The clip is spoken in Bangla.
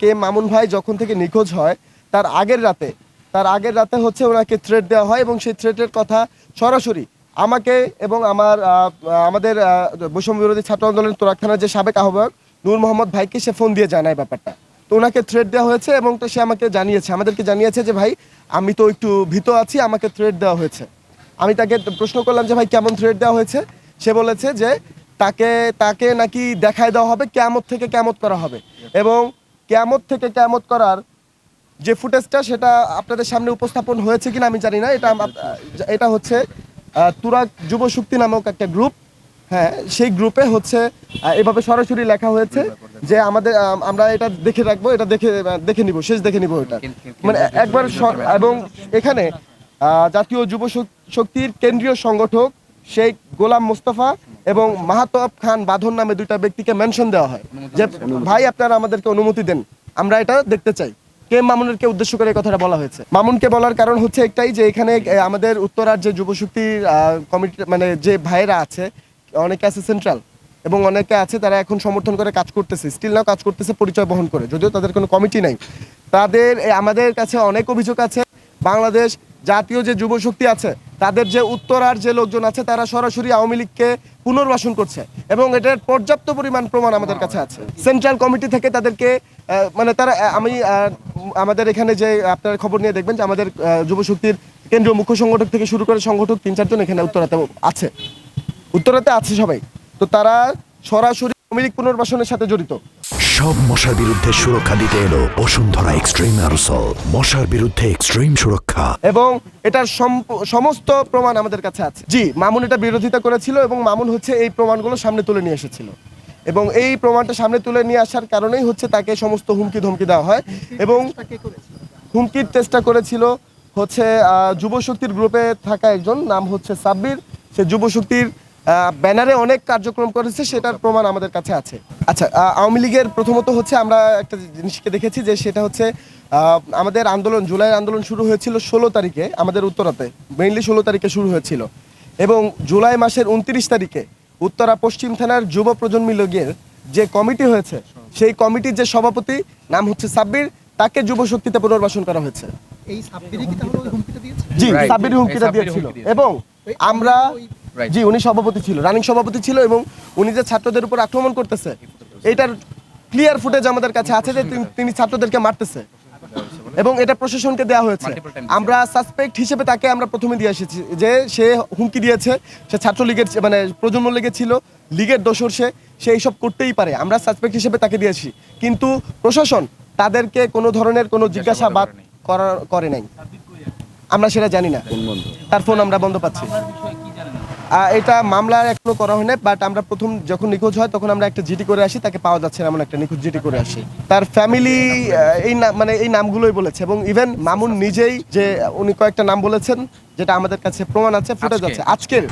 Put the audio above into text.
কে মামুন ভাই যখন থেকে নিখোঁজ হয় তার আগের রাতে হচ্ছে ওনাকে থ্রেট দেওয়া হয় এবং সেই থ্রেটের কথা সরাসরি আমাকে এবং আমাদের বৈষম্য বিরোধী ছাত্র আন্দোলন তোরাক থানার যে সাবেক আহ্বায়ক নূর মোহাম্মদ ভাইকে সে ফোন দিয়ে জানায় ব্যাপারটা। তো ওনাকে থ্রেট দেওয়া হয়েছে এবং তো সে আমাদেরকে জানিয়েছে যে ভাই আমি তো একটু ভীত আছি, আমাকে থ্রেট দেওয়া হয়েছে। আমি তাকে প্রশ্ন করলাম যে ভাই কেমন থ্রেট দেওয়া হয়েছে। সে বলেছে যে তাকে নাকি দেখায় দেওয়া হবে, কিয়ামত থেকে কিয়ামত করা হবে এবং কিয়ামত থেকে কিয়ামত করার যে ফুটেজটা সেটা আপনাদের সামনে উপস্থাপন হয়েছে কিনা আমি জানি না। এটা হচ্ছে তুরাগ যুব শক্তি নামক একটা গ্রুপ। হ্যাঁ, সেই গ্রুপে হচ্ছে এভাবে সরাসরি লেখা হয়েছে যে আমরা এটা দেখে রাখবো, এটা দেখে নিব, শেষ দেখে নিব এটা মানে একবার। এবং এখানে জাতীয় যুব শক্তির কেন্দ্রীয় সংগঠক শেখ গোলাম মোস্তফা এবং মাহাতব খান বাঁধন নামে দুইটা ব্যক্তিকে মেনশন দেওয়া হয় যে ভাই আপনারা আমাদেরকে অনুমতি দেন, আমরা এটা দেখতে চাই। কে মামুনকে উদ্দেশ্য করে কথাটা বলা হয়েছে। মামুনকে বলার কারণ হচ্ছে একটাই যে এখানে আমাদের উত্তরার যে যুব শক্তির কমিটি মানে যে ভাইয়েরা আছে, অনেকে আছে সেন্ট্রাল এবং অনেকে আছে তারা এখন সমর্থন করে কাজ করতেছে, স্টিল নাও কাজ করতেছে পরিচয় বহন করে, যদিও তাদের কোনো কমিটি নাই। আমাদের কাছে অনেক অভিযোগ আছে। বাংলাদেশ জাতীয় যে যুব শক্তি আছে তাদের যে উত্তরার যে লোকজন আছে তারা সরাসরি আওয়ামী লীগকে পুনর্বাসন করছে এবং এটার পর্যাপ্ত পরিমাণ প্রমাণ আমাদের কাছে আছে। সেন্ট্রাল কমিটি থেকে তাদেরকে মানে তারা আমাদের এখানে যে আপনারা খবর নিয়ে দেখবেন যে আমাদের যুব শক্তির কেন্দ্রীয় মুখ্য সংগঠক থেকে শুরু করে সংগঠক 3-4 জন এখানে উত্তরাতে আছে সবাই। তো তারা সরাসরি আওয়ামী লীগ পুনর্বাসনের সাথে জড়িত। সব মশার বিরুদ্ধে সুরক্ষা দিতে এলো বসুন্ধরা এক্সট্রিম অ্যারোসল, মশার বিরুদ্ধে এক্সট্রিম সুরক্ষা এবং এটার সমস্ত প্রমাণ আমাদের কাছে আছে। জি, মামুন এটা বিরোধিতা করেছিল এবং মামুন হচ্ছে এই প্রমাণগুলো সামনে তুলে নিয়ে এসেছিল এবং এই প্রমাণটা সামনে তুলে নিয়ে আসার কারণেই হচ্ছে তাকে সমস্ত হুমকি ধমকি দেওয়া হয় এবং হুমকির চেষ্টা করেছিল হচ্ছে যুব শক্তির গ্রুপে থাকা একজন, নাম হচ্ছে সাব্বির। সে যুব শক্তির ব্যানারে অনেক কার্যক্রম করেছে, সেটার প্রমাণ আমাদের কাছে আছে। আচ্ছা, আওয়ামী লীগের প্রথমত হচ্ছে আমরা একটা জিনিসকে দেখেছি যে সেটা হচ্ছে আমাদের আন্দোলন, জুলাইয়ের আন্দোলন শুরু হয়েছিল 16 তারিখে আমাদের উত্তরাতে, মেইনলি 16 তারিখে শুরু হয়েছিল এবং জুলাই মাসের 29 তারিখে উত্তরা পশ্চিম থানার যুব প্রজন্ম লীগের যে কমিটি হয়েছে সেই কমিটির যে সভাপতি নাম হচ্ছে সাব্বির, তাকে যুব শক্তিতে পুনর্বাসন করা হয়েছে। এই সাব্বিরই কি তাহলে ওই হুমকিটা দিয়েছে? জি, সাব্বির হুমকিটা দিয়েছিল এবং আমরা জি উনি সভাপতি ছিল, রানিং সভাপতি ছিল এবং উনি যে ছাত্রদের উপর আক্রমণ করতেছে এটার ক্লিয়ার ফুটেজ আমাদের কাছে আছে যে তিনি ছাত্রদেরকে মারতেছে এবং এটা প্রশাসনকে দেওয়া হয়েছে। আমরা সাসপেক্ট হিসেবে তাকে আমরা প্রথমে দিয়ে এসেছি যে সে হুমকি দিয়েছে, সে ছাত্রলীগের মানে প্রজন্ম লীগের ছিল, লীগের দোসর, সে এইসব করতেই পারে, আমরা সাসপেক্ট হিসেবে তাকে দিয়েছি। কিন্তু প্রশাসন তাদেরকে কোনো ধরনের কোনো জিজ্ঞাসাবাদ করে নাই, আমরা সেটা জানি না। তার ফোন আমরা বন্ধ পাচ্ছি। এটা মামলা এখনো করা হয় না, বাট আমরা প্রথম যখন নিখোঁজ হয় তখন আমরা একটা জিডি করে আসি, তাকে পাওয়া যাচ্ছে না এমন একটা নিখোঁজ জিডি করে আসি। তার ফ্যামিলি এই নামগুলোই বলেছে এবং ইভেন মামুন নিজেই যে উনি কয়েকটা নাম বলেছেন যেটা আমাদের কাছে প্রমাণ আছে, ফুটেজ আছে আজকের।